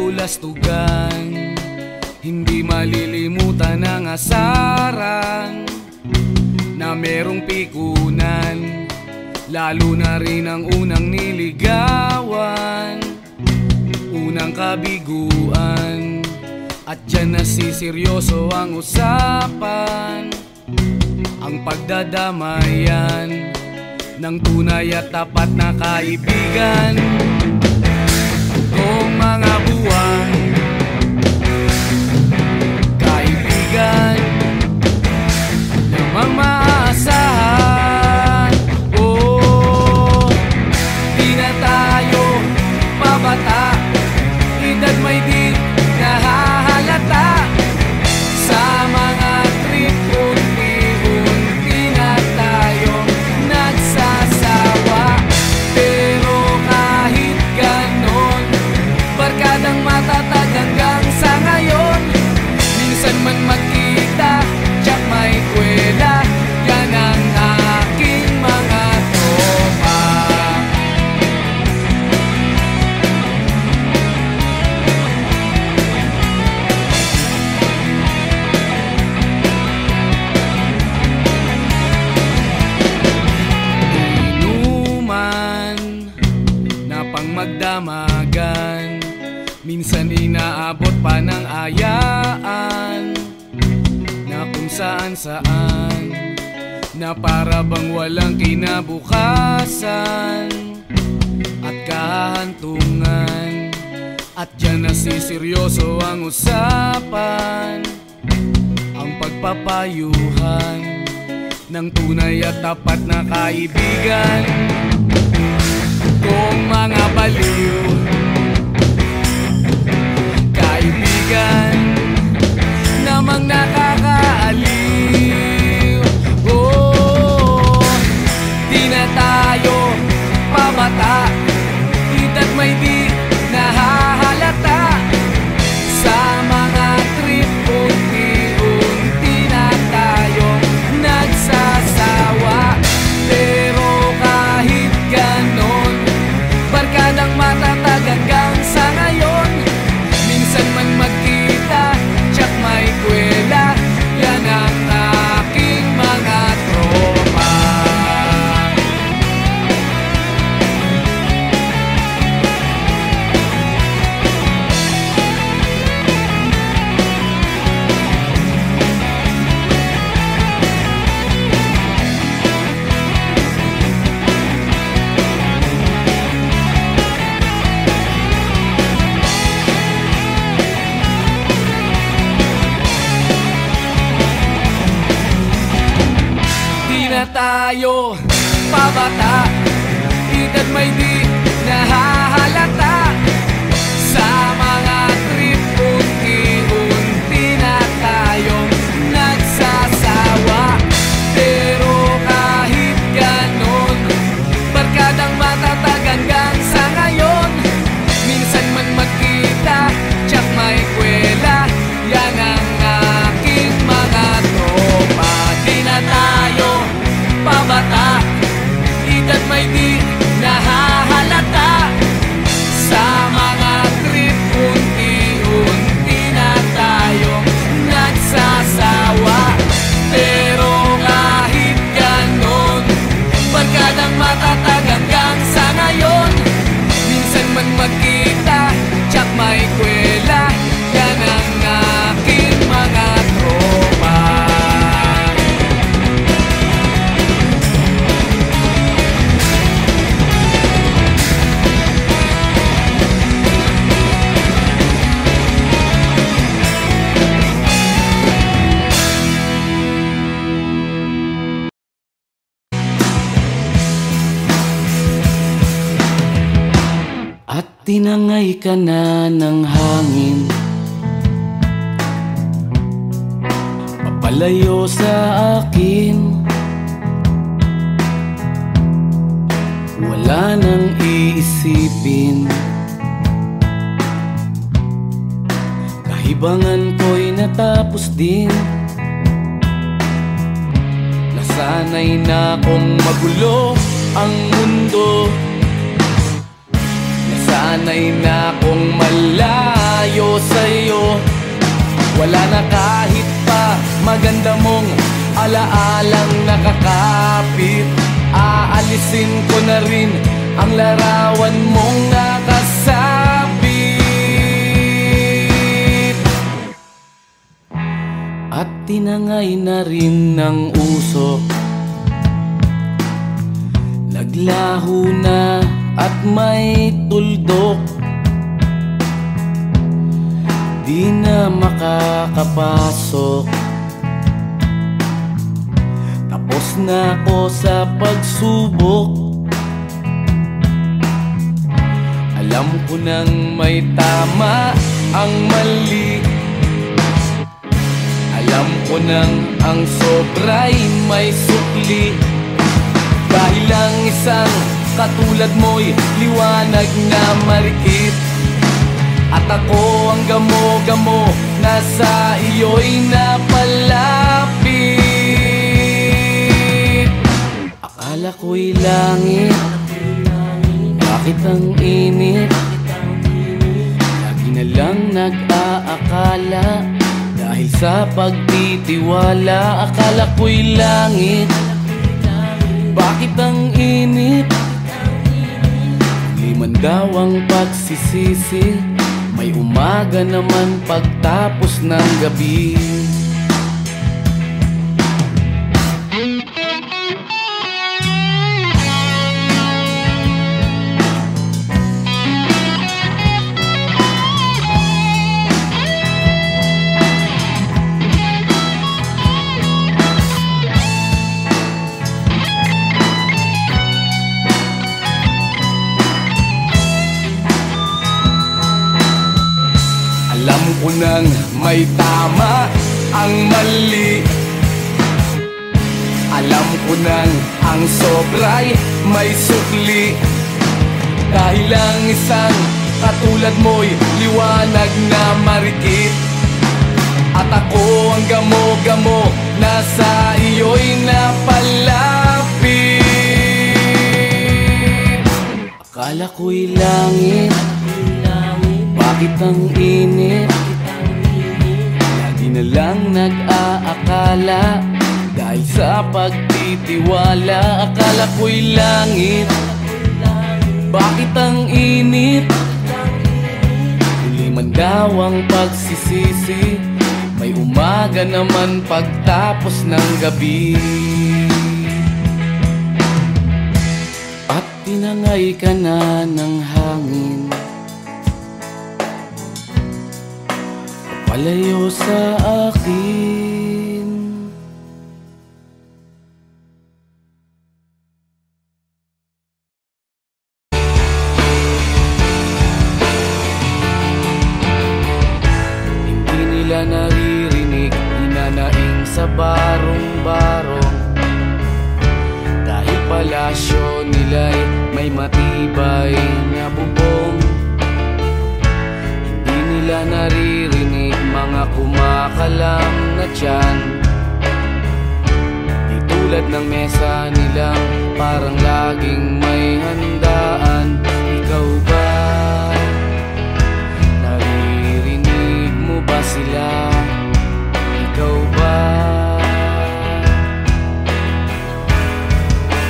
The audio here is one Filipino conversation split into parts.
kabulastugan, hindi malilimutan ang asaran na merong pikunan, lalo na rin ang unang niligawan, unang kabiguan. At dyan nasiseryoso ang usapan, ang pagdadamayan ng tunay at tapat na kaibigan. Kung mga buwan, kaibigan namang maaasahan. Oh, di na tayo pabata, edad may di nahahalata. Sa mga trip unti-unti na tayong nagsasawa. Pero kahit ganon, barkadang matatag hanggang sa ngayon. Minsan man magkita, tsak may kwela, yan ang aking mga tropa. Inuman na pang magdamagan, minsan inaabot pa ng ayaan na kung saan-saan, na para bang walang kinabukasan at kahantungan. At dyan nasiseryoso ang usapan, ang pagpapayuhan ng tunay at tapat na kaibigan. Kung mga baliw, kaibigan namang nakakaaliw. Oh, di na tayo pabata, edad may di nahahalata. Sa mga trip unti-unti na tayong nagsasawa. Pero kahit ganon, barkadang matatag hanggang sa ngayon. Minsan man magkita, tsak may kwela, yan ang aking mga tropa. Tayo pabata, edad may di nahahalata. Sa mga trip unti-unti na tayong nagsasawa. Pero kahit ganon, barkadang matatag hanggang sa ngayon. Minsan man magkita, tsak may kwela, yan ang aking mga tropa. Di na tayo pabata, edad may di nahahalata. Sa mga trip unti-unti na tayong nagsasawa. Pero kahit ganon, barkadang matatag hanggang sa ngayon. Minsan man magkita, tsak may kwela, yan ang aking mga tropa. At tinangay ka na ng hangin, papalayo sa akin. Wala nang iisipin, kahibangan ko'y natapos din. Nasanay na kong magulo ang mundo, nasanay na kong malayo. tayo sa'yo. Wala na kahit pa maganda mong alaalang nakakapit. Aalisin ko na rin ang larawan mong nakasabit. At tinangay na rin ng usok, naglaho na at may tuldok. Di na makakapasok. Tapos na ako sa pagsubok. Alam ko nang may tama ang mali. Alam ko nang ang sobra'y may sukli. Dahil lang isang katulad mo'y liwanag na marikit. At ako ang gamo-gamo na sa iyo'y napalapit. Akala ko'y langit, bakit ang init? Lagi na lang nag-aakala, dahil sa pagtitiwala. Akala ko'y langit, bakit ang init? Di man daw ang pagsisisi, may umaga naman pagtapos ng gabi. Alam ko nang may tama ang mali. Alam ko nang ang sobra'y may sukli. Dahil lang isang katulad mo'y liwanag na marikit. At ako ang gamo-gamo na sa iyo'y napalapit. Akala ko'y langit, bakit ang init? Lagi na lang nag-aakala, dahil sa pagtitiwala. Akala ko'y langit, bakit ang init? Huli man daw ang pagsisisi, may umaga naman pagtapos ng gabi. At tinangay ka na ng hangin, palayo sa akin. Hindi nila naririnig, hinanaing sa barong-barong. Dahil palasyo nila'y may matibay na bubong. Hindi nila naririnig mga kumakalam na tiyan. Di tulad ng mesa nilang parang laging may handaan. Ikaw ba? Naririnig mo ba sila? Ikaw ba?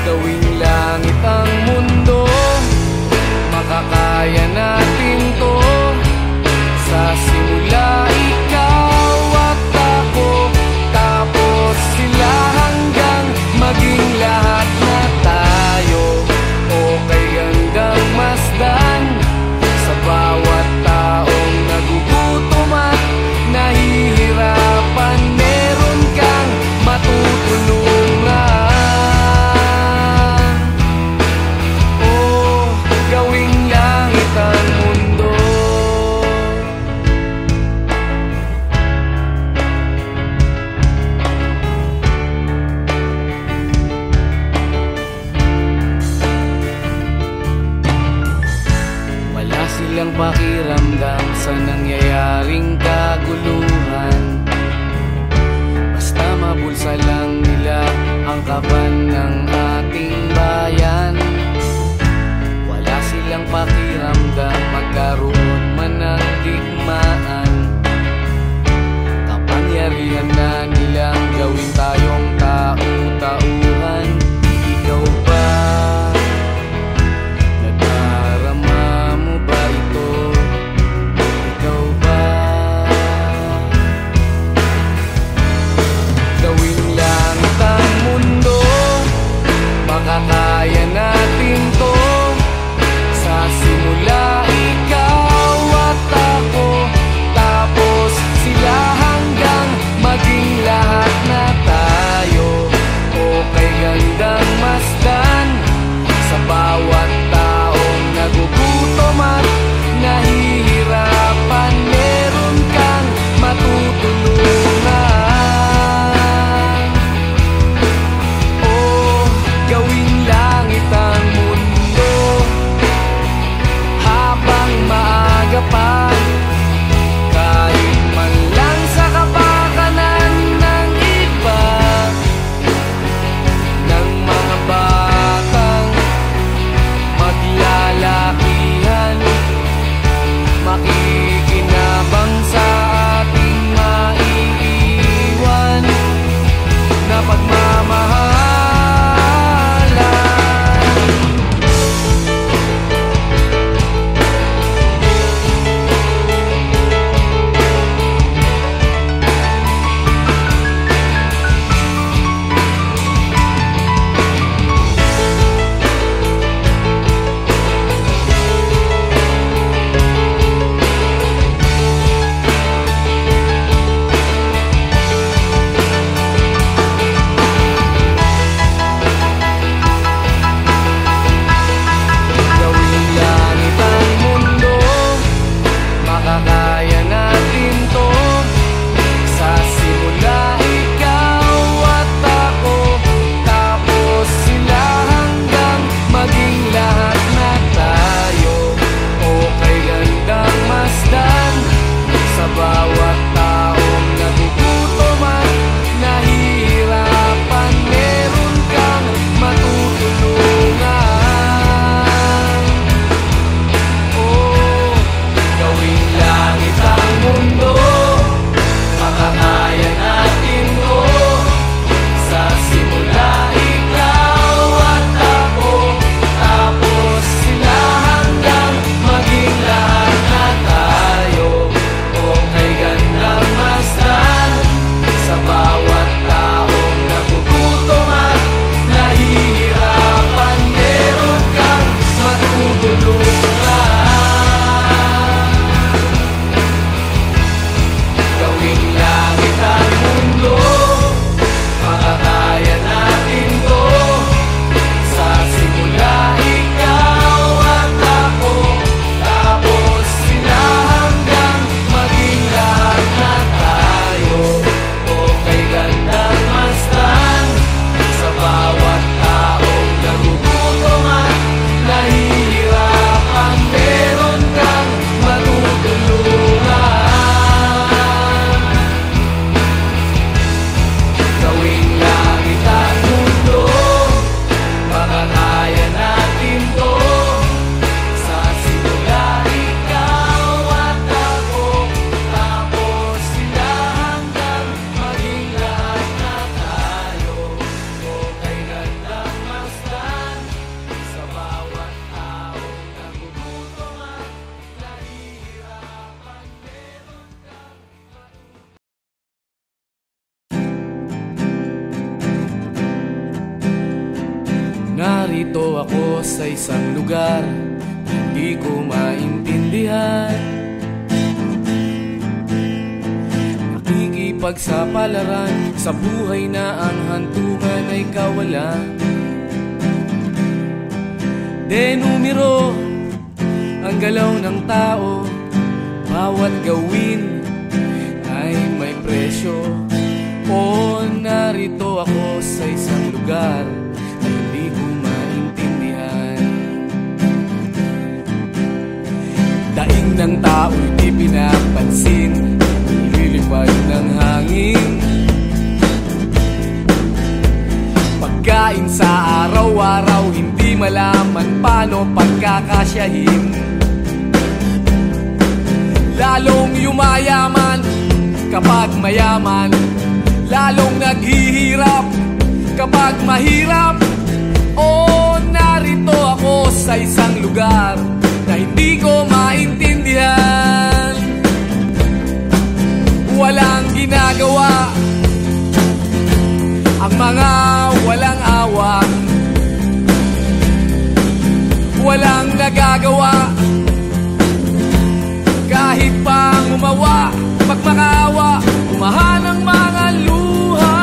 Gawing langit ang mundo, makakaya natin to. Sa simula ikaw at ako, tapos sila, hanggang maging lahat na tayo. Okay hanggang masdan sa bawat taong nagugutom at nahihirapan. Meron kang matutulungan. Oh, gawing langit ang mundo. Silang pakiramdam sa nangyayaring kaguluhan. Basta mabulsa lang nila ang kaban ng ating bayan. Wala silang pakiramdam magkaroon man ng digmaan. Narito ako sa isang lugar hindi ko maintindihan. Nakikipagsapalaran sa buhay na ang hantungan ay kawalan. Denumero ang galaw ng tao, bawat gawin ay may presyo. O narito ako sa isang lugar na hindi ko maintindihan. Daing ng tao'y di pinapansin, ililipad ng hangin. Pagkain sa araw-araw, hindi malaman paano pagkakasyahin. Lalong yumayaman kapag mayaman, lalong naghihirap kapag mahirap. O narito ako sa isang lugar na hindi ko maintindihan. Walang ginagawa ang mga walang awa, walang nagagawa kahit pang umawa, magmakaawa, umahan ang mga luha.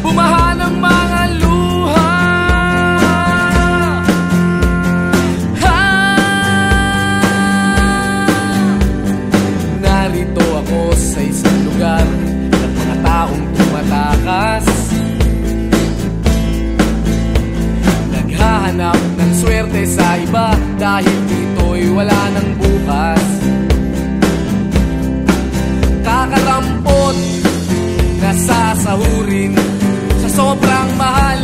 Bumahan ang mga luha. Narito ako sa isang lugar ng mga taong tumatakas, naghahanap ng swerte sa iba dahil dito'y wala ng bukas. Kakarampot na sasahurin sa sobrang mahal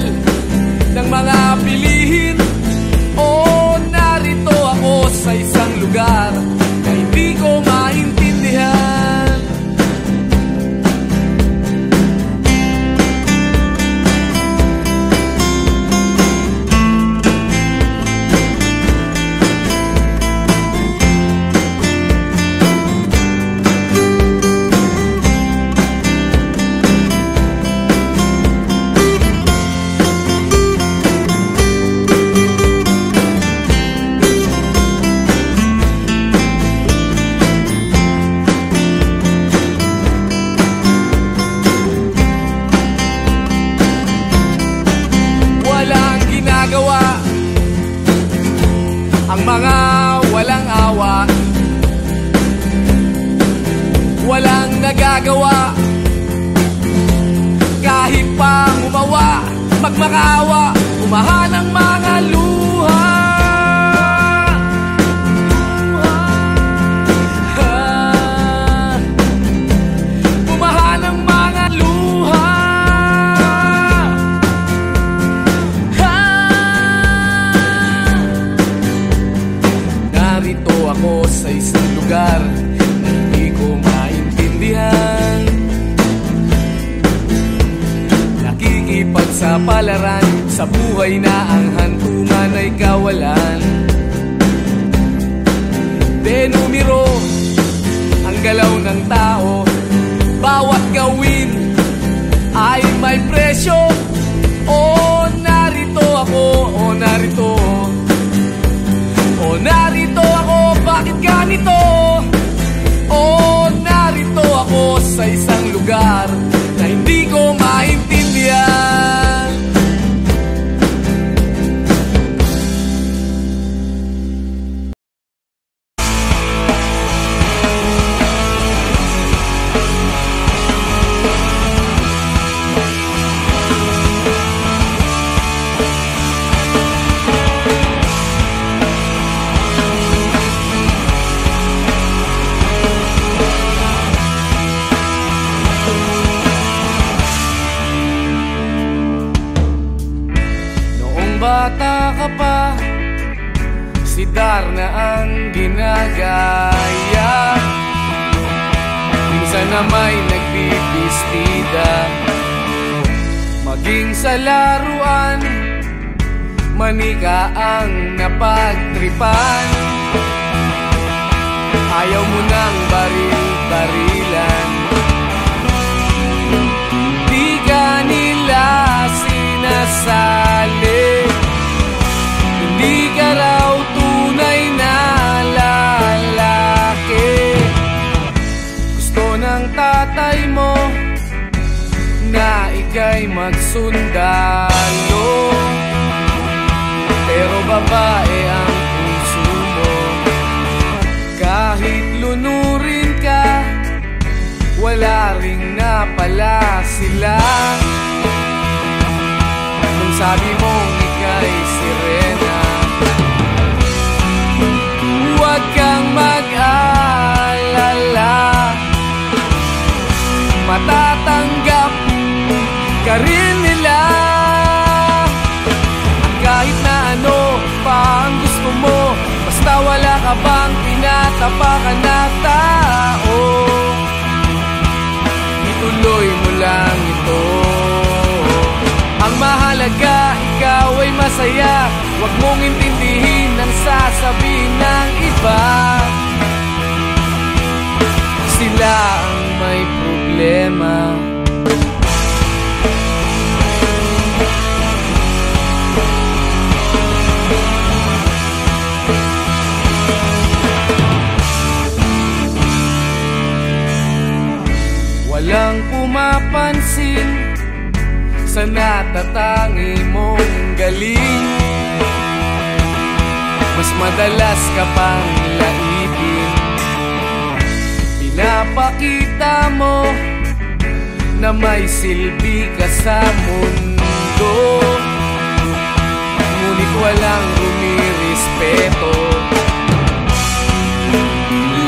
ng mga bilihin. O narito ako sa isang lugar na hindi ko maintindihan. Ang mga walang awa, walang nagagawa kahit pang umawa, magmakaawa, umahan ang mga luha. Umahan ang mga luha. Narito ako sa isang lugar na hindi ko maintindihan. Nakikipagsapalaran sa buhay na ang hantungan ay kawalan. Denumero ang galaw ng tao, bawat gawin ay may presyo. O narito ako, o narito, o narito ako, bakit ganito? O narito ako sa isang lugar na hindi ko maintindihan. Bata ka pa, si Darna ang ginagaya. Minsan na may nagbibistida, maging sa laruan, manika ang napagtripan. Ayaw mo nang baril-barilan, tatay mo na ika'y magsundalo, pero babae ang puso mo. Kahit lunurin ka, wala ring napala sila. Kung sabi mong ika'y sirena, huwag kang mag-alala, matatanggap ka rin nila. Kahit na ano pa ang gusto mo, basta wala ka bang tinatapakan na tao, ituloy mo lang ito. Ang mahalaga, ikaw ay masaya. Huwag mong intindihin ang sasabihin ng iba. Sila ang may problema. Walang pumapansin sa natatangi mong galing. Mas madalas ka pang laipin. Pinapakita mo na may silbi ka sa mundo, ngunit walang rumirespeto.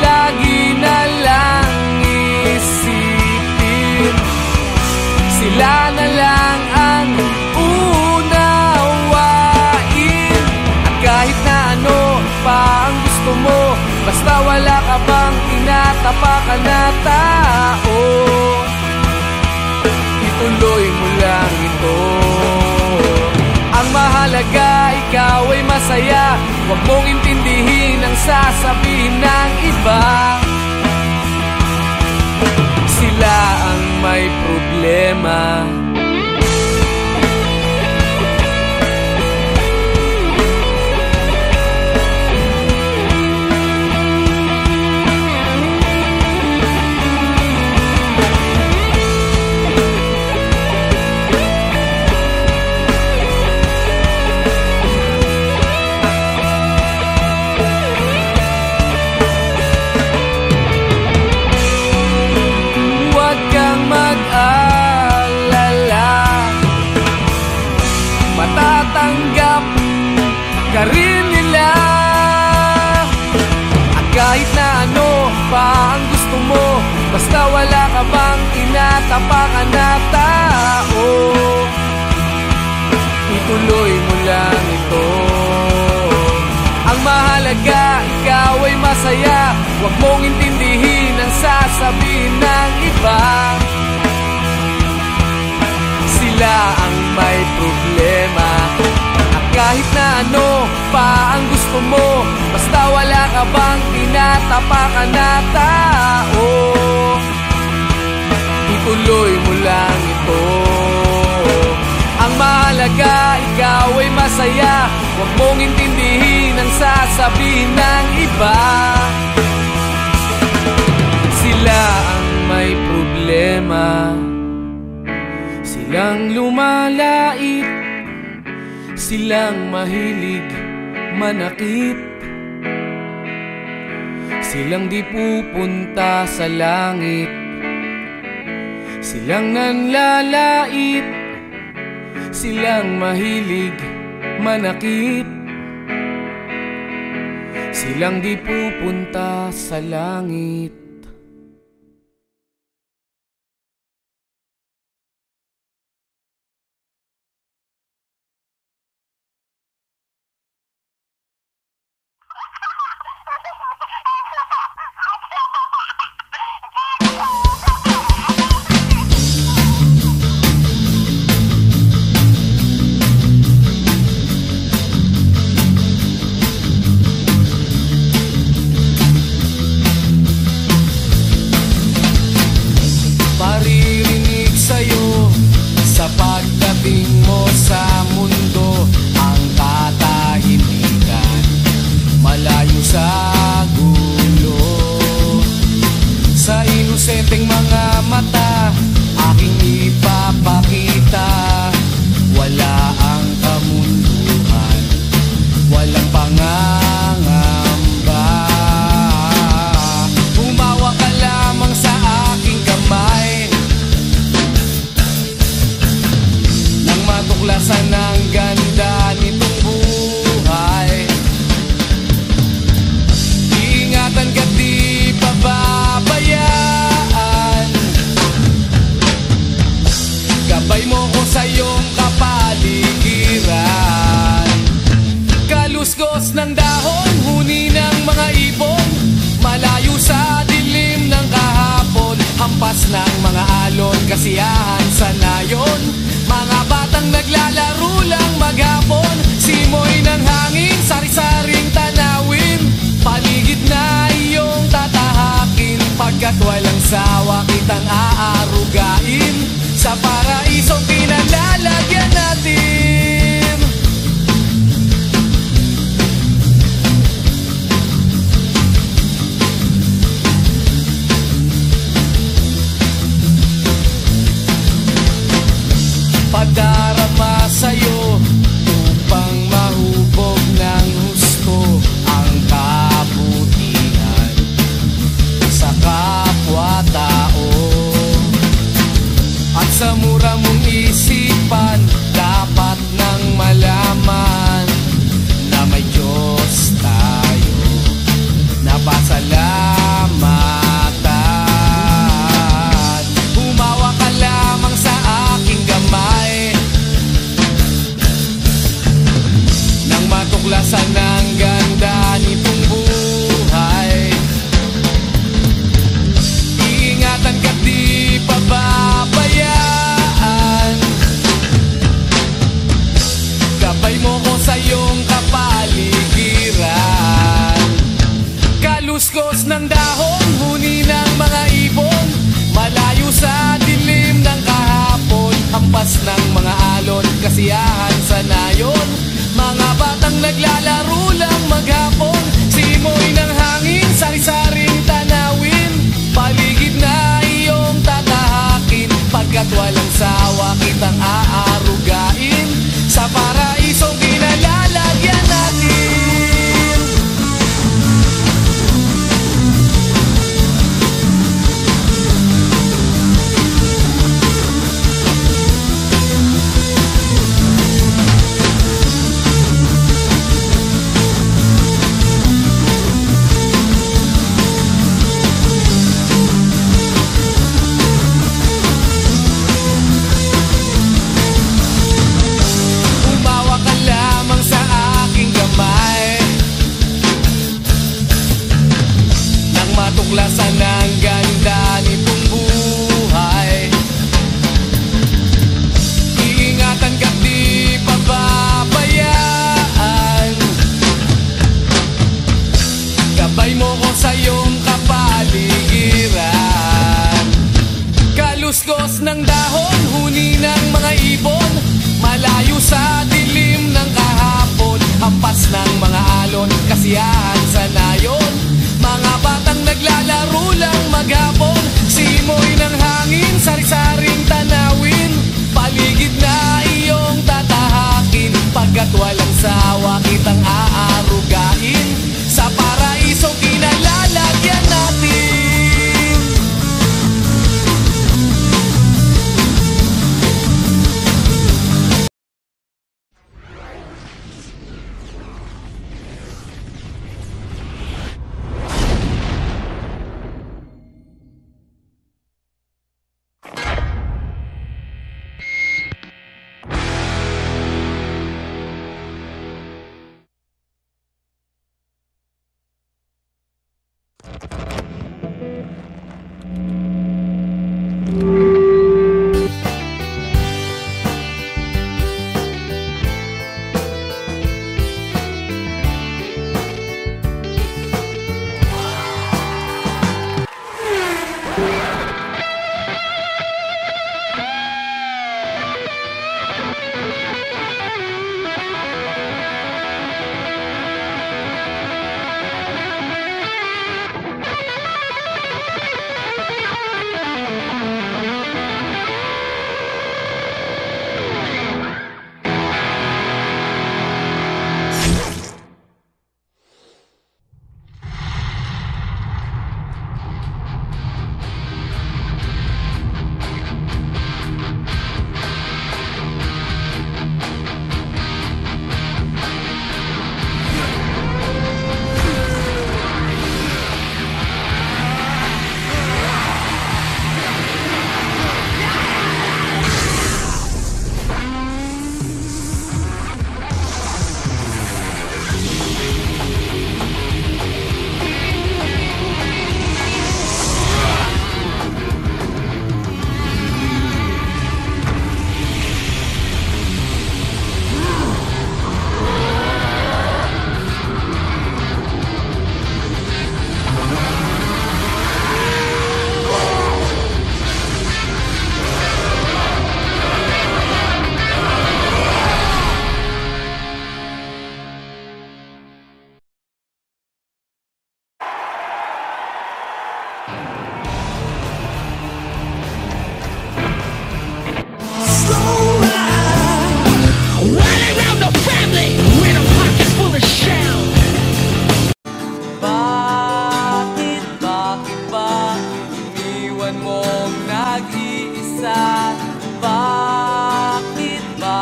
Lagi na lang isipin, sila na lang ang unawain. At kahit na ano pa ang gusto mo, basta wala ka bang tinatapakan na tao, ituloy mo lang ito. Ang mahalaga, ikaw ay masaya. Huwag mong intindihin ang sasabihin ng iba. Sila ang may problema. Matatanggap ka rin nila. At kahit na ano pa ang gusto mo, basta wala ka bang tinatapakan na tao, ituloy mo lang ito. Ang mahalaga, ikaw ay masaya. Huwag mong intindihin ang sasabihin ng iba. Sila ang may problema. At kahit na ano pa ang gusto mo, basta wala ka bang tinatapakan na tao, ituloy mo lang ito. Ang mahalaga, ikaw ay masaya. Huwag mong intindihin ang sasabihin ng iba. Sila ang may problema. Silang lumalait, silang mahilig manakit, silang di pupunta sa langit, silang nanlalait, silang mahilig manakit, silang di pupunta sa langit. Sa inosenteng mga mata, aking ipapakita. Wala ang kamunduhan, walang pangangamba. Humawa ka lamang sa aking kamay, nang matuklasan ang ganda nitong buhay. Ingatan ka't di pababayaan, gabay mo ko sa iyong kapaligiran. Kaluskos ng dahon, huni ng mga ibon, malayo sa dilim ng kahapon. Hampas ng mga alon, kasiyahan sa nayon. Mga batang naglalaro lang maghapon, simoy ng hangin, sari-saring tanawin. Paligid na iyong tatahakin, pagkat walang sawa kitang aarugain. Sa paraisong pinalalagyan natin. Padarama sa'yo upang mahubog ng husto ang kabutihan sa kapwa-tao. At sa mura mong isipan, dapat nang malaman na may Diyos tayo na pasalamatan. Humawa ka lamang sa aking gamay, nang matuklasan ang ganda nitong buhay. Iingatan ka't di pababayaan, gabay mo ko sa iyong kapaligiran. Kaluskos ng dahon, huni ng mga ibon, malayo sa dilim ng kahapon. Hampas ng mga alon, kasiyahan sa nayon. Mga batang naglalaro lang maghapon, simoy ng hangin, sari-saring tanawin. Paligid na iyong tatahakin, pagkat walang sawa kitang aarugain. Sa paraisong pinalalagyan natin. Umawa ka lamang sa aking kamay, nang matuklasan ang ganda nitong buhay. Iingatan ka't di pababayaan, gabay mo ko sa iyong kapaligiran. Kaluskos ng dahon, huni ng mga ibon, malayo sa dilim ng kahapon. Hampas ng mga alon, kasiyahan sa nayon. Mga batang naglalaro lang maghapon, simoy ng hangin, sari-saring tanawin. Paligid na iyong tatahakin, pagkat walang sawa kitang aarugain. Sa paraisong pinalalagyan natin. mong nag-iisa? Bakit ba?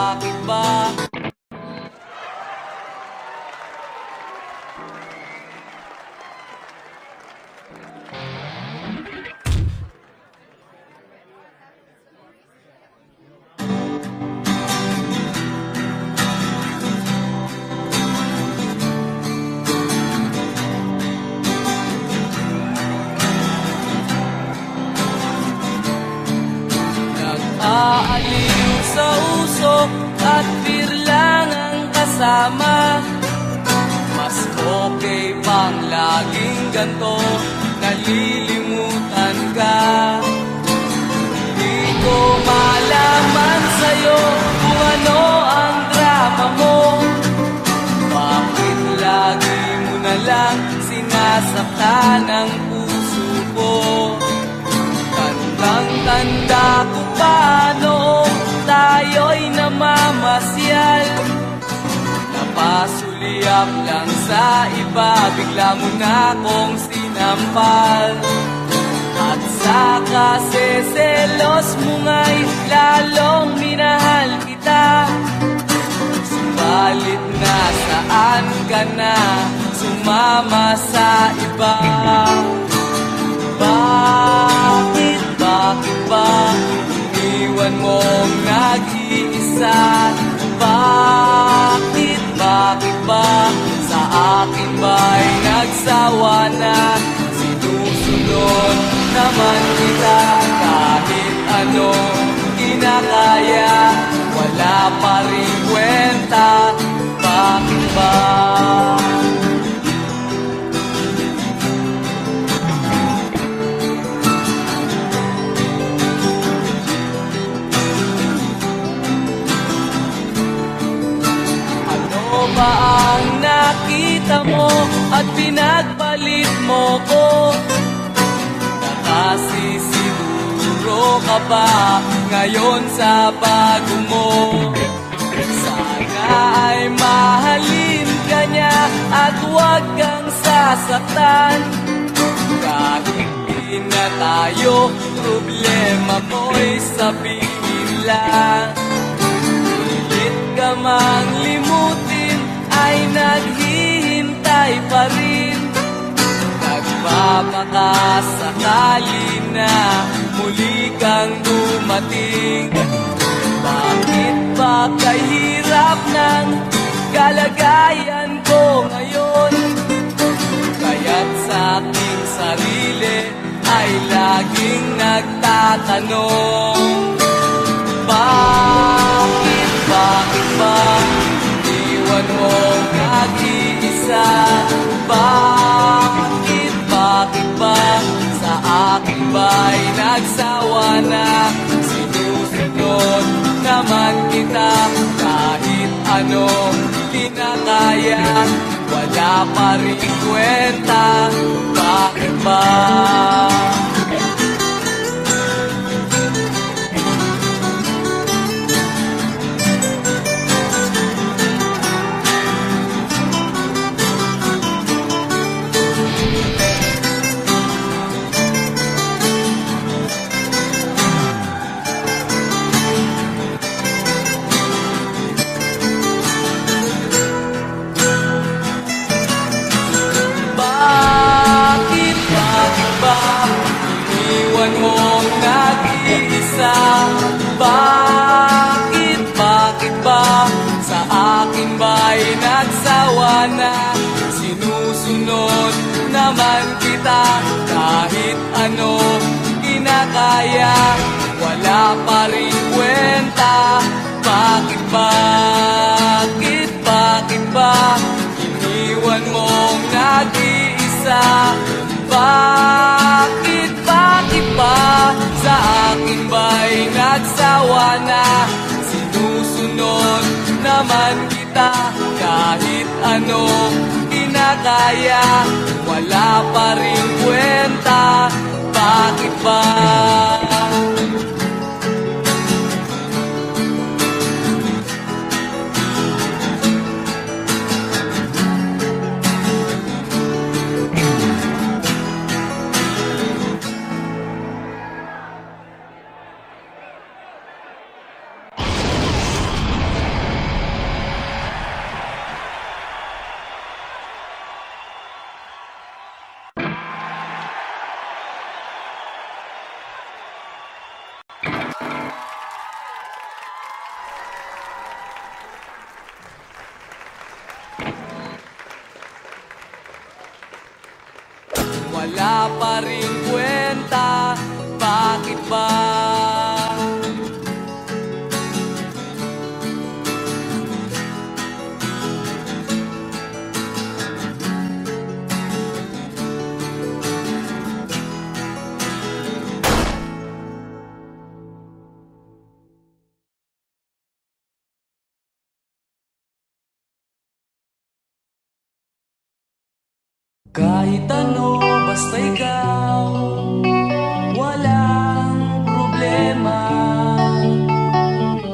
Nag-aaliw sa usok at birlang ang kasama. Mas okay pang laging ganto, nalilimutan ka. Di ko malaman sa'yo kung ano ang drama mo. Bakit lagi mo na lang sinasaktan ang puso ko? Tandang-tanda ko pa noong tayo'y namamasyal. Napasulyap lang sa iba, bigla mo na akong sinampal. At sa kaseselos mo nga'y lalong minahal kita. Subalit nasaan ka na, sumama sa iba. Bakit ba iniwan mong nag-iisa? Bakit ba sa akin ba'y nagsawa na? Sinusunod naman kita kahit anong kinakaya, wala pa rin kwenta. Bakit ba? Ba ang nakita mo at pinagpalit mo ko? Nakasisiguro ka ba ngayon sa bago mo? Sana ay mahalin ka niya at huwag kang sasaktan. Kahit di na tayo, problema mo'y sabihin lang. Pilit ka mang limutin, ay naghihintay pa rin. Nagpapakasakali na muli kang dumating. Bakit ba kahirap ng kalagayan ko ngayon? Kaya't sa aking sarili ay laging nagtatanong. Bakit ba iniwan mong nag-iisa? Bakit ba sa akin ba'y nagsawa na? Sinusunod naman kita kahit anong kinakaya, wala pa rin kwenta. Bakit ba? Iniwan mong nag-iisa? Bakit ba sa akin ba'y nagsawa na? Sinusunod naman kita kahit ano kinakaya, wala pa rin kwenta. Bakit ba iniwan mong nag-iisa? Bakit ba sa akin ba'y nagsawa na? Sinusunod naman kita kahit anong kinakaya, wala pa rin kwenta. Bakit ba? Kahit ano, basta ikaw, walang problema.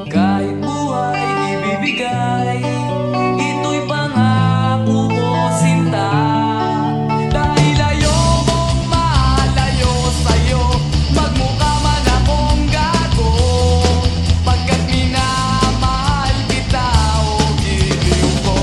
Kahit buhay ibibigay, ito'y pangako ko, sinta. Dahil ayokong malayo sa'yo, magmukha man akong gago, pagkat minamahal kita, o giliw ko.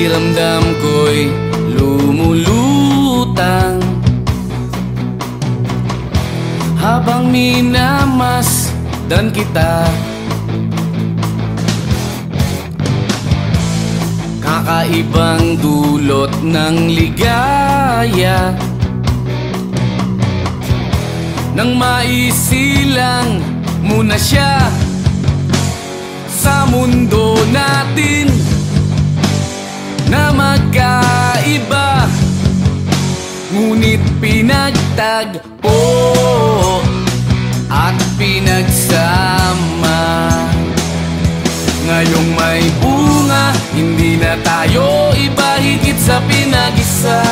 Pakiramdam ko'y lumulutang habang minamasdan kita. Kakaibang dulot ng ligaya nang maisilang muna siya sa mundo natin na magkaiba, ngunit pinagtagpo at pinagsama. Ngayong may bunga, hindi na tayo iba, higit sa pinag-isa.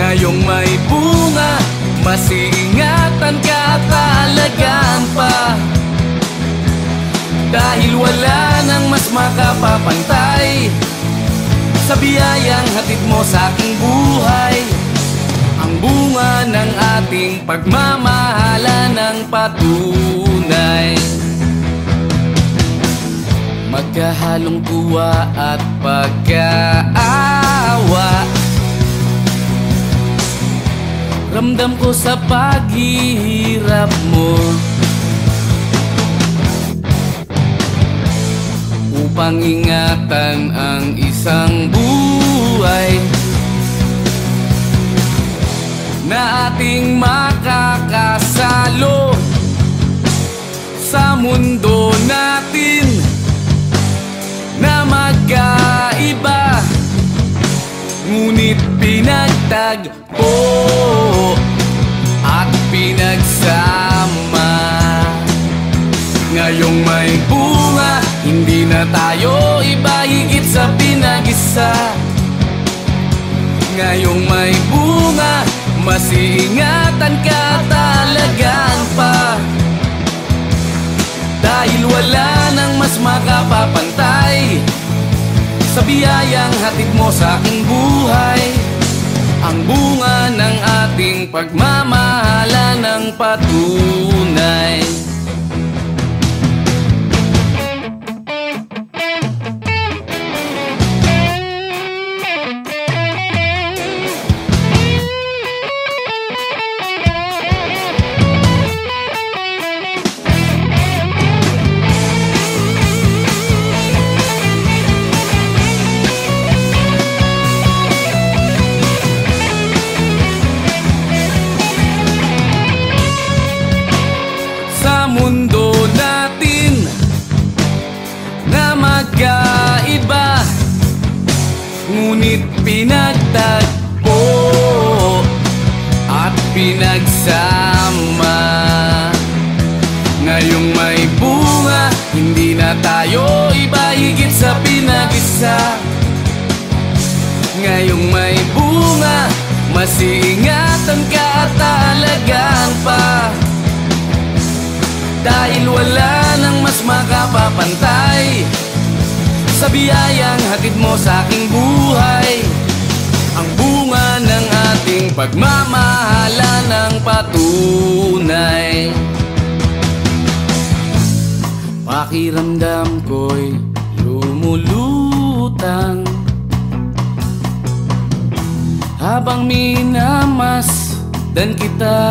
Ngayong may bunga, mas iingatan ka at aalagaan pa, dahil wala nang mas makapapantay sa biyayang hatid mo sa aking buhay. Ang bunga ng ating pagmamahalan ng patunay, magkahalong tuwa at pagkaawa. Ramdam ko sa paghihirap mo, upang ingatan ang isang buhay na ating makakasalo sa mundo natin na magkaiba, ngunit pinagtagpo at pinagsama. Ngayong may bunga, hindi na tayo iba, higit sa pinag-isa. Ngayong may bunga, mas iingatan ka at alagaan pa, dahil wala nang mas makapapantay sa biyayang hatid mo sa aking buhay. Ang bunga ng ating pagmamahalan ng patunay. Ngunit pinagtagpo at pinagsama. Ngayong may bunga, hindi na tayo iba, higit sa pinag-isa. Ngayong may bunga, mas iingatan ka at alagaan pa, dahil wala nang mas makapapantay sa biyayang hatid mo sa aking buhay. Ang bunga ng ating pagmamahalan ng patunay. Pakiramdam ko'y lumulutang habang minamasdan kita.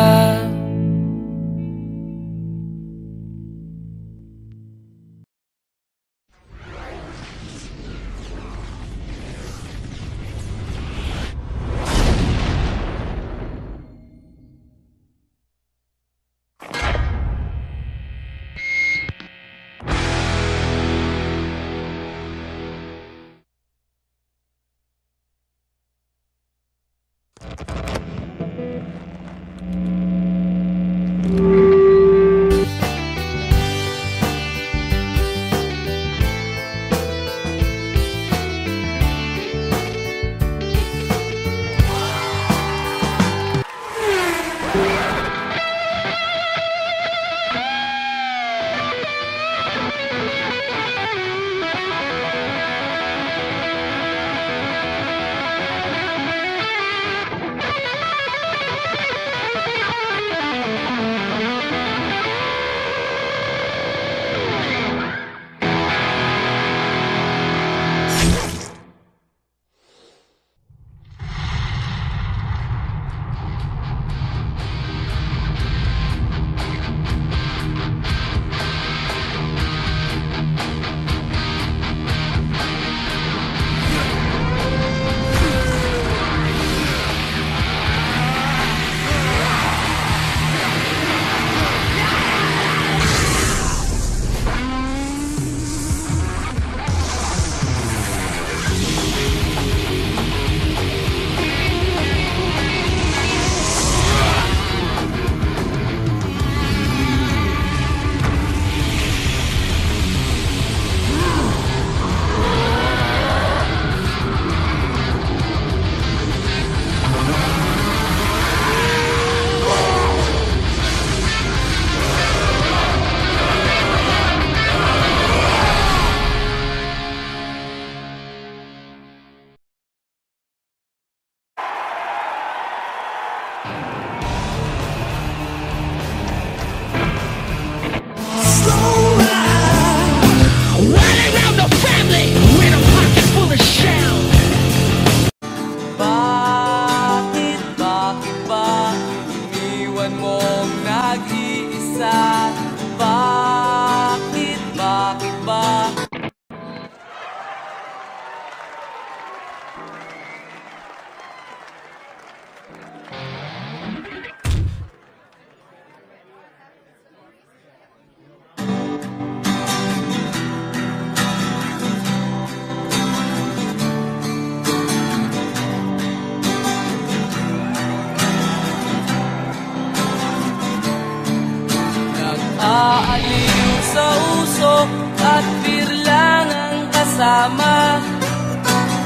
Nag-aaliw sa usok at birlang ang kasama.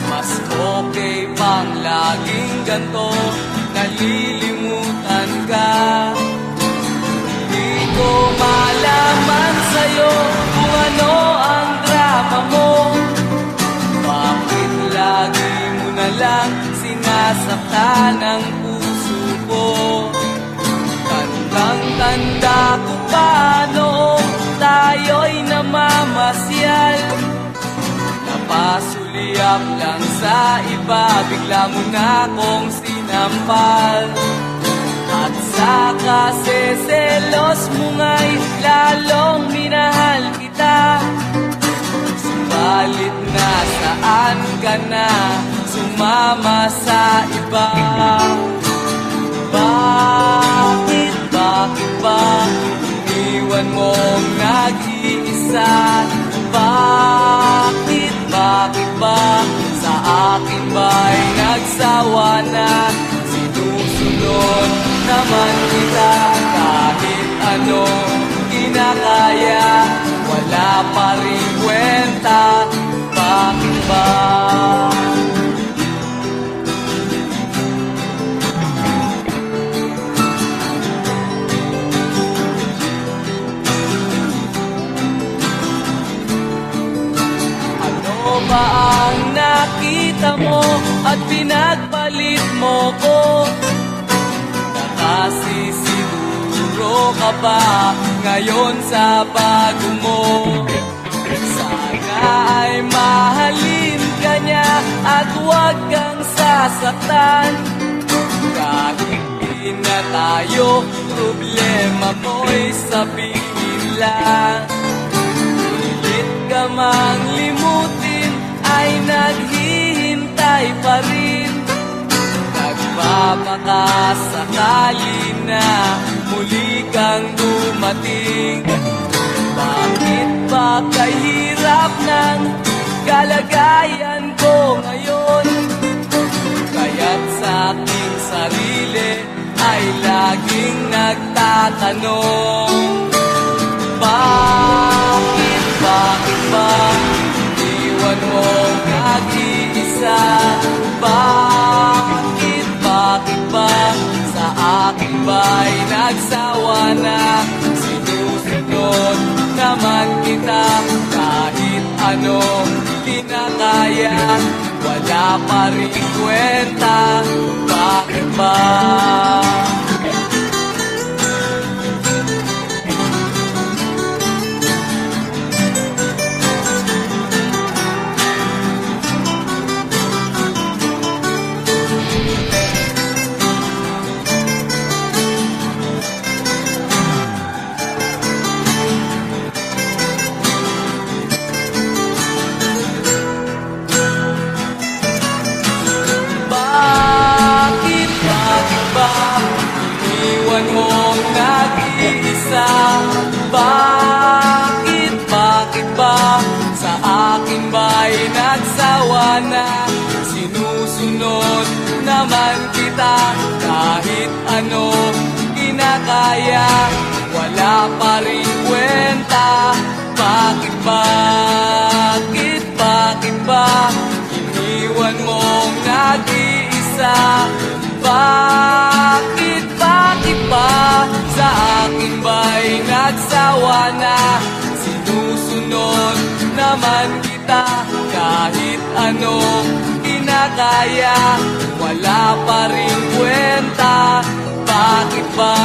Mas okay pang laging ganto, nalilimutan ka. Di ko malaman sa'yo kung ano ang drama mo. Bakit lagi mo na lang sinasaktan ang puso ko? Tandang-tanda ko pa noong tayo'y namamasyal. Napasulyap lang sa iba, bigla mo na akong sinampal. At sa kaseselos mo nga'y lalong minahal kita. Subalit nasaan ka na, sumama sa iba. Bakit ba iniwan mong nag-iisa? Bakit ba sa akin ba'y nagsawa na? Sinusunod naman kita kahit anong kinakaya, wala pa rin kwenta. Bakit ba? Ba ang nakita mo at pinagpalit mo ko? Nakasisiguro ka ba ngayon sa bago mo? Sana ay mahalin ka niya at huwag kang sasaktan. Kahit di na tayo, problema mo'y sabihin lang. Pilit ka mang limutin ay naghihintay pa rin. Nagpapakasakali na muli kang dumating. Bakit ba kahirap ng kalagayan ko ngayon? Kaya't sa aking sarili ay laging nagtatanong. Bakit ba iwan mong nag-iisa? Bakit ba sa akin ba'y nagsawa na? Sinusunod naman kita kahit anong kinakaya, wala pa rin kwenta. Bakit ba? Iniwan mong nag-iisa? Bakit ba sa akin ba'y nagsawa na? Sinusunod naman kita kahit ano kinakaya, wala pa rin kwenta. Bakit ba iniwan mong nag-iisa? Bakit ba sa akin ba'y nagsawa na? Sinusunod naman kita kahit anong kinakaya, wala pa rin kwenta. Bakit ba?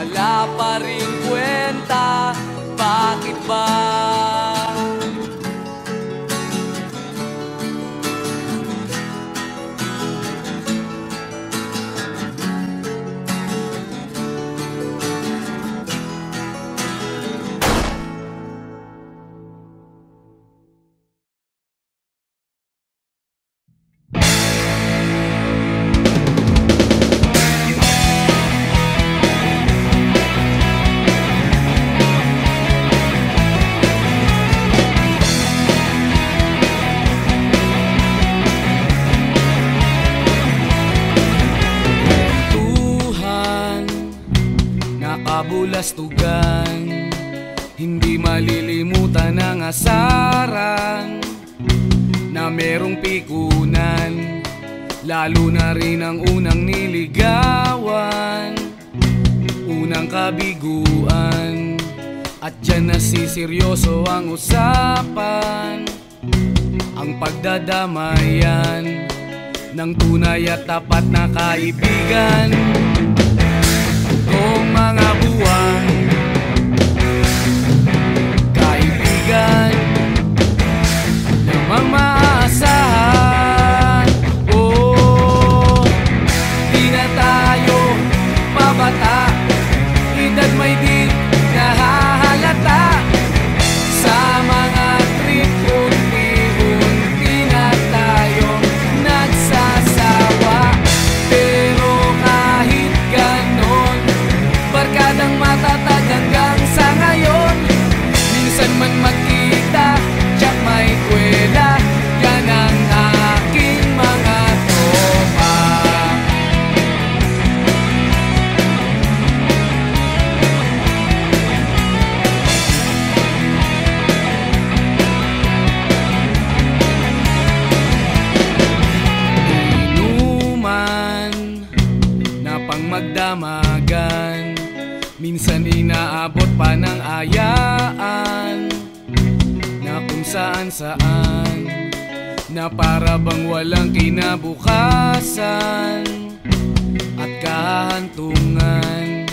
wala pa rin kwenta. Bakit ba? Kabulastugan, hindi malilimutan ang asaran na merong pikunan, lalo na rin ang unang niligawan, unang kabiguan. At dyan nasiseryoso ang usapan, ang pagdadamayan ng tunay at tapat na kaibigan. Kung mga buwan, kaibigan, namang maaasahan. Oh, di na tayo pabata, edad may di nahahalata. Sa mga trip, unti-unti na tayong nagsasawa. Pero kahit ganon, barkadang matatag hanggang sa ngayon. Minsan man magkita, tsak may kwela, yan ang aking mga tropa. Inuman na pang magdamagan, minsan inaabot pa ng ayaan, na kung saan-saan, na para bang walang kinabukasan at kahantungan.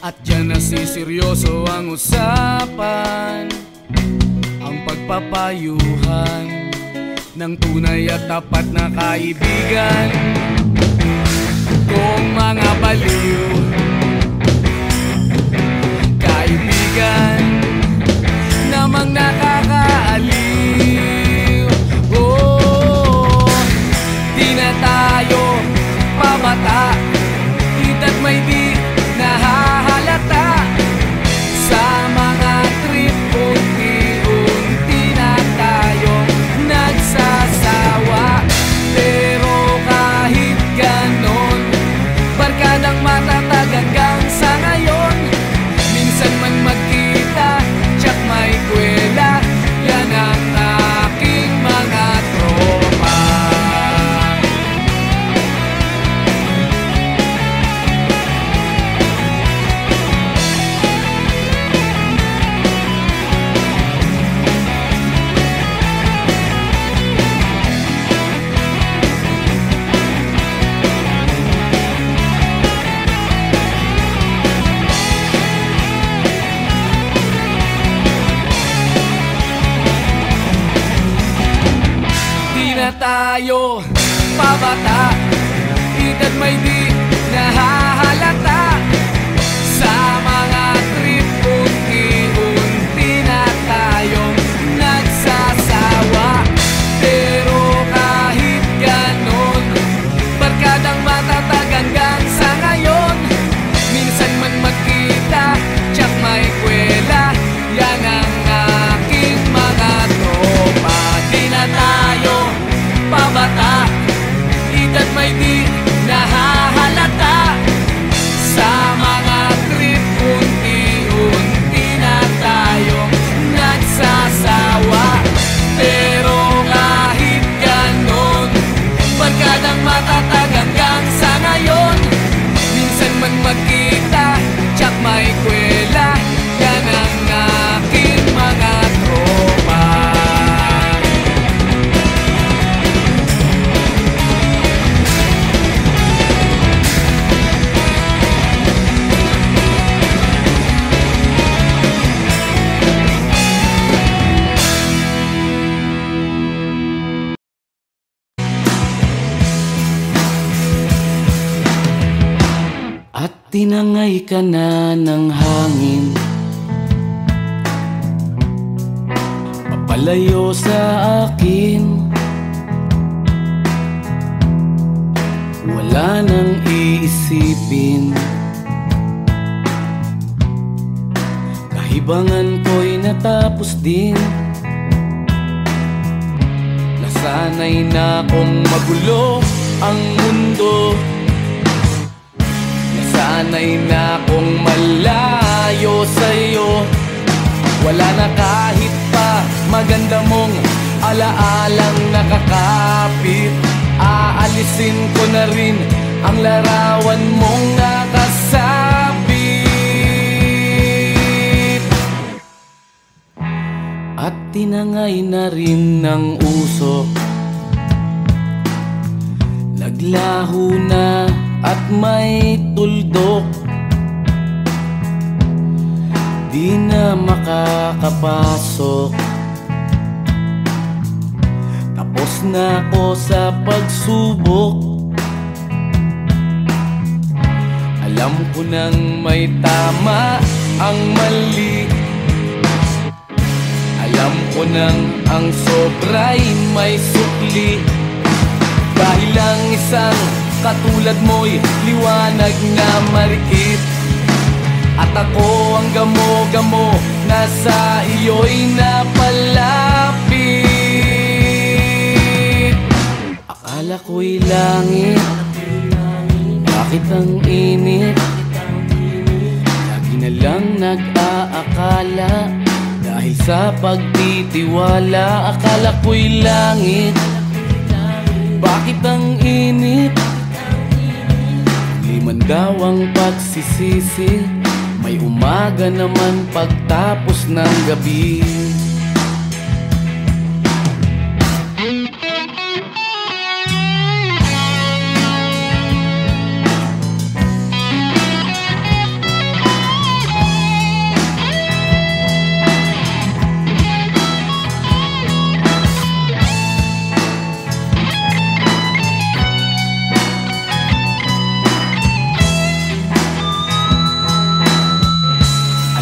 At dyan nasiseryoso ang usapan, ang pagpapayuhan ng tunay at tapat na kaibigan. Kung mga baliw, kaibigan, namang nakakaaliw. Oh, di na tayo pabata, edad may di nahahalata. Sa mga trip, unti-unti na tayong nagsasawa. Pero kahit ganon, barkadang matatag hanggang sa ngayon. Minsan man magkita, tsak may kwela, yan ang aking mga tropa. Tayo pabata, edad may di nahahalata. Sa mga trip, unti-unti na tayong nagsasawa. Pero kahit ganon, barkadang matatag hanggang sa ngayon. Minsan man magkita, tsak may kwela, yan ang aking mga tropa. Di na tayo pabata, edad may di nahahalata. At tinangay ka na ng hangin, papalayo sa akin. Wala nang iisipin, kahibangan ko'y natapos din. Nasanay na kong magulo ang mundo, nasanay na kong malayo sa'yo. Wala na kahit pa maganda mong alaalang nakakapit. Aalisin ko na rin ang larawan mong nakasabit. At tinangay na rin ng usok, naglaho na at may tuldok. Di na makakapasok, tapos na ako sa pagsubok. Alam ko nang may tama ang mali, alam ko nang ang sobra'y may sukli. Dahil lang isang katulad mo'y liwanag na marikit, at ako ang gamo-gamo na sa iyo'y napalapit. Akala ko'y langit, bakit ang init? Lagi na lang nag-aakala, dahil sa pagtitiwala. Akala ko'y langit, bakit ang init? Di man daw ang pagsisisi, may umaga naman pagtapos ng gabi.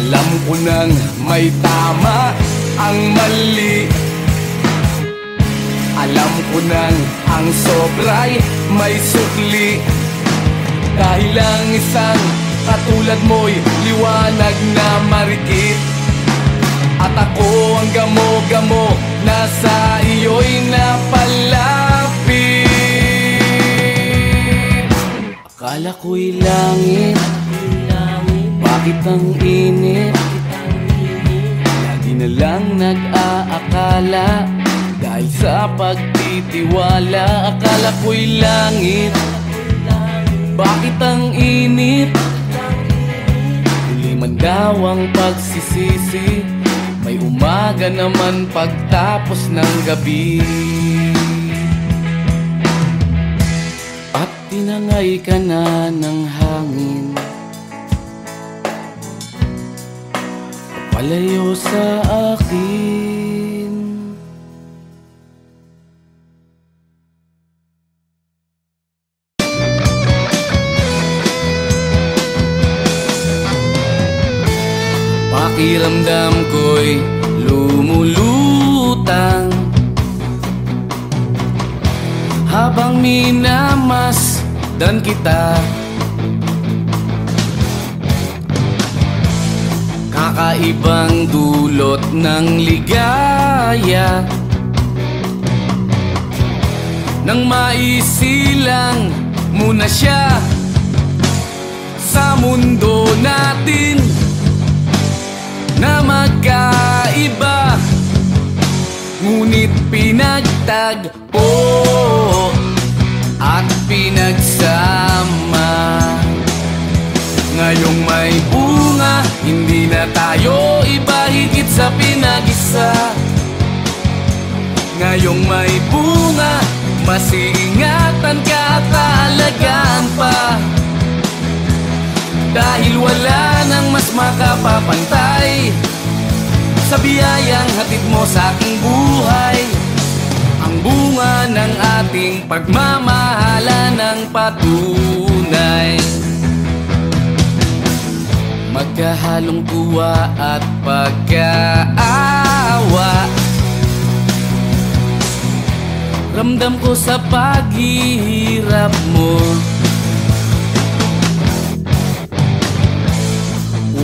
Alam ko nang may tama ang mali, alam ko nang ang sobra'y may sukli. Dahil lang isang katulad mo'y liwanag na marikit, at ako ang gamo-gamo na sa iyo'y napalapit. Akala ko'y langit, bakit ang init? Lagi na lang nag-aakala, dahil sa pagtitiwala. Akala ko'y langit, bakit ang init? Huli man daw ang pagsisisi, may umaga naman pagtapos ng gabi. At tinangay ka na ng hangin, palayo sa akin. Pakiramdam ko'y lumulutang habang minamasdan kita. Kakaibang dulot ng ligaya, nang maisilang muna siya sa mundo natin na magkaiba, ngunit pinagtagpo at pinagsama. Ngayong may bunga, hindi na tayo iba, higit sa pinag-isa. Ngayong may bunga, mas iingatan ka at aalagaan pa, dahil wala nang mas makapapantay sa biyayang hatid mo sa aking buhay. Ang bunga ng ating pagmamahala ng patunay. Nagkahalong tuwa at pagkaawa. Ramdam ko sa paghihirap mo,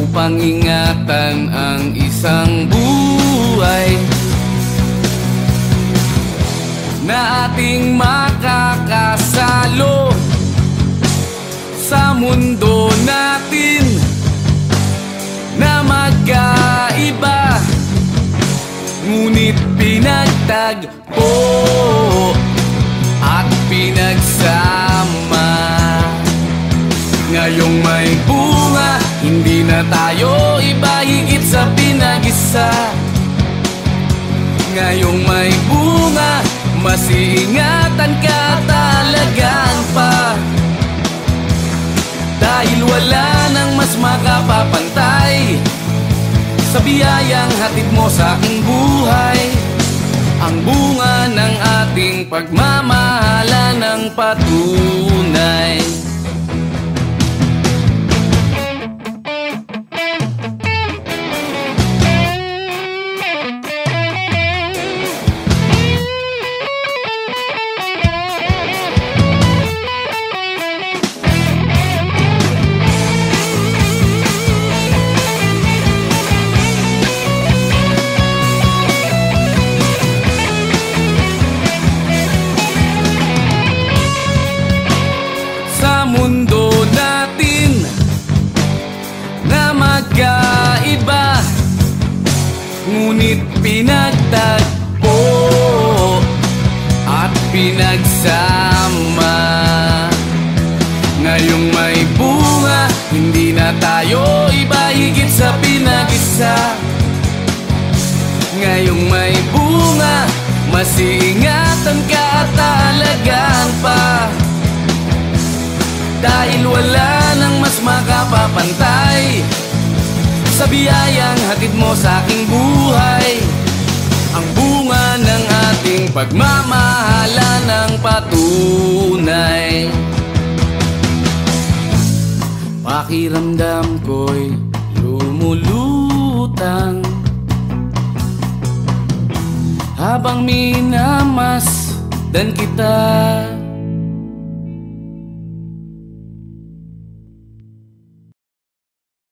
upang ingatan ang isang buhay na ating makakasalo sa mundo natin na magkaiba, ngunit pinagtagpo at pinagsama. Ngayong may bunga, hindi na tayo iba, higit sa pinag-isa. Ngayong may bunga, mas iingatan ka, talagaan pa. Dahil wala nang mas makapapantay sa biyayang hatid mo sa aking buhay. Ang bunga ng ating pagmamahalan ng patunay. Mundo natin na magkaiba, ngunit pinagtagpo at pinagsama. Ngayong may bunga, hindi na tayo iba, higit sa pinag-isa. Ngayong may bunga, mas iingatan ka at talagaan pa. Dahil wala nang mas makapapantay sa biyayang hatid mo sa aking buhay. Ang bunga ng ating pagmamahalan ng patunay. Pakiramdam ko'y lumulutang habang minamasdan kita.